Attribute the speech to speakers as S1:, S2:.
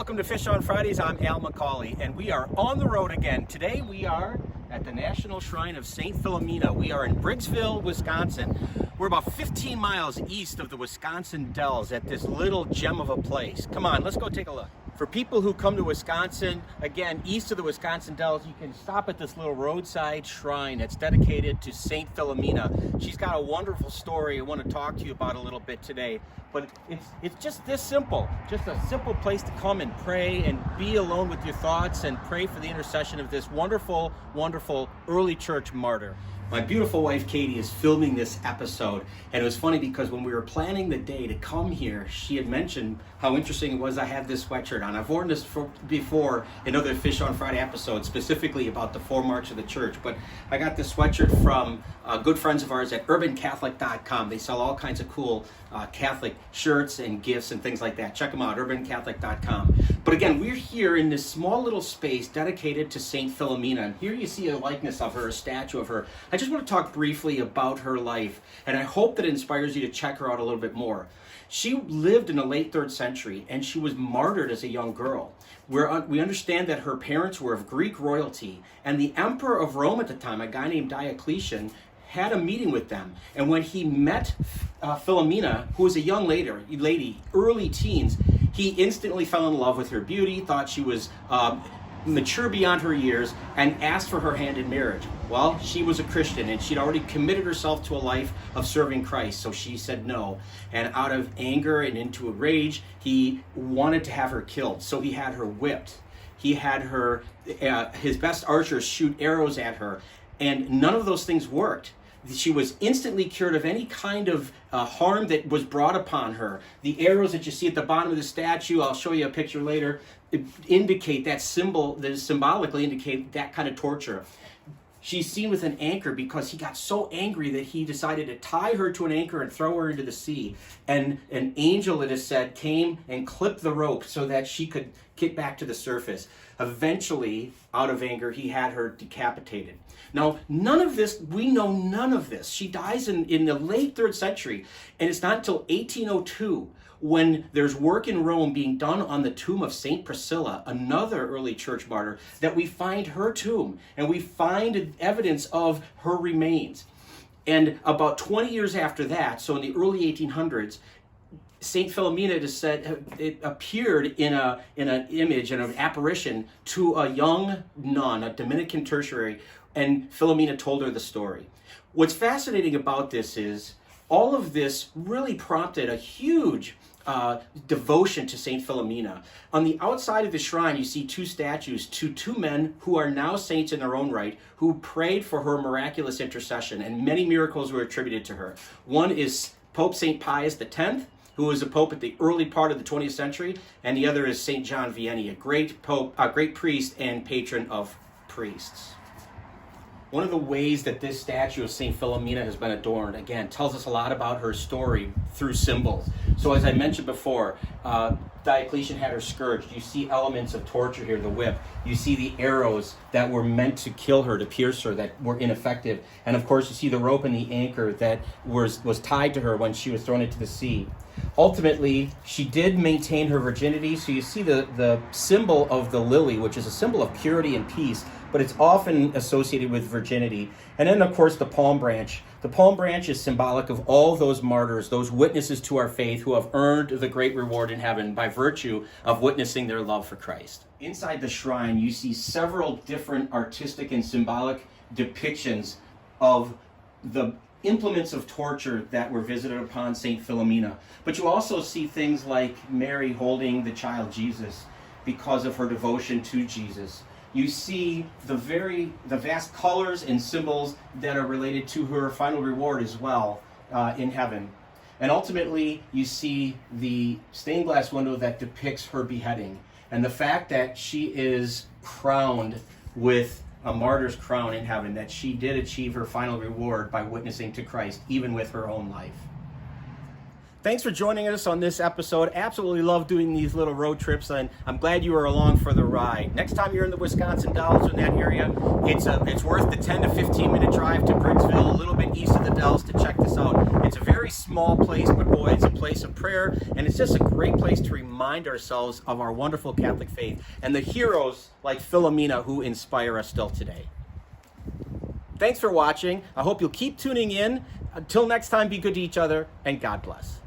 S1: Welcome to Fish on Fridays. I'm Al McCauley, and we are on the road again. Today we are at the National Shrine of St. Philomena. We are in Briggsville, Wisconsin. We're about 15 miles east of the Wisconsin Dells at this little gem of a place. Come on, let's go take a look. For people who come to Wisconsin, again, east of the Wisconsin Dells, you can stop at this little roadside shrine that's dedicated to St. Philomena. She's got a wonderful story I want to talk to you about a little bit today. But it's just this simple, just a simple place to come and pray and be alone with your thoughts and pray for the intercession of this wonderful, wonderful early church martyr. My beautiful wife, Katie, is filming this episode, and it was funny because when we were planning the day to come here, she had mentioned how interesting it was I had this sweatshirt on. I've worn this before in other Fish on Friday episodes, specifically about the four marks of the church, but I got this sweatshirt from good friends of ours at urbancatholic.com. They sell all kinds of cool Catholic shirts and gifts and things like that. Check them out, urbancatholic.com. But again, we're here in this small little space dedicated to St. Philomena, and here you see a likeness of her, a statue of her. I just want to talk briefly about her life, and I hope that it inspires you to check her out a little bit more. She lived in the late 3rd century, and she was martyred as a young girl. We understand that her parents were of Greek royalty, and the emperor of Rome at the time, a guy named Diocletian, had a meeting with them. And when he met Philomena, who was a young lady, early teens, he instantly fell in love with her beauty, thought she was mature beyond her years, and asked for her hand in marriage. Well, she was a Christian, and she'd already committed herself to a life of serving Christ, so she said no. And out of anger and into a rage, he wanted to have her killed, so he had her whipped. He had her, his best archers shoot arrows at her, and none of those things worked. She was instantly cured of any kind of harm that was brought upon her. The arrows that you see at the bottom of the statue, I'll show you a picture later, indicate that symbolically indicate that kind of torture. She's seen with an anchor because he got so angry that he decided to tie her to an anchor and throw her into the sea. And an angel, it is said, came and clipped the rope so that she could get back to the surface. Eventually, out of anger, he had her decapitated. Now, none of this, we know none of this. She dies in the late 3rd century, and it's not until 1802 when there's work in Rome being done on the tomb of St. Priscilla, another early church martyr, that we find her tomb, and we find evidence of her remains. And about 20 years after that, so in the early 1800s, St. Philomena, it is said, it appeared in an image, in an apparition to a young nun, a Dominican tertiary, and Philomena told her the story. What's fascinating about this is all of this really prompted a huge devotion to St. Philomena. On the outside of the shrine, you see two statues to two men who are now saints in their own right, who prayed for her miraculous intercession, and many miracles were attributed to her. One is Pope St. Pius X, who was a pope at the early part of the 20th century, and the other is St. John Vianney, a great pope, a great priest and patron of priests. One of the ways that this statue of St. Philomena has been adorned, again, tells us a lot about her story through symbols. So as I mentioned before, Diocletian had her scourged. You see elements of torture here, the whip. You see the arrows that were meant to kill her, to pierce her, that were ineffective. And of course, you see the rope and the anchor that was tied to her when she was thrown into the sea. Ultimately, she did maintain her virginity. So you see the symbol of the lily, which is a symbol of purity and peace, but it's often associated with virginity. And then, of course, the palm branch. The palm branch is symbolic of all those martyrs, those witnesses to our faith who have earned the great reward in heaven by virtue of witnessing their love for Christ. Inside the shrine, you see several different artistic and symbolic depictions of the implements of torture that were visited upon St. Philomena. But you also see things like Mary holding the child Jesus because of her devotion to Jesus. You see the vast colors and symbols that are related to her final reward as well in heaven. And ultimately, you see the stained glass window that depicts her beheading, and the fact that she is crowned with a martyr's crown in heaven, that she did achieve her final reward by witnessing to Christ, even with her own life. Thanks for joining us on this episode. Absolutely love doing these little road trips, and I'm glad you were along for the ride. Next time you're in the Wisconsin Dells or in that area, it's worth the 10 to 15 minute drive to Briggsville, a little bit east of the Dells, to check this out. It's a very small place, but boy, it's a place of prayer, and it's just a great place to remind ourselves of our wonderful Catholic faith and the heroes like Philomena who inspire us still today. Thanks for watching. I hope you'll keep tuning in. Until next time, be good to each other, and God bless.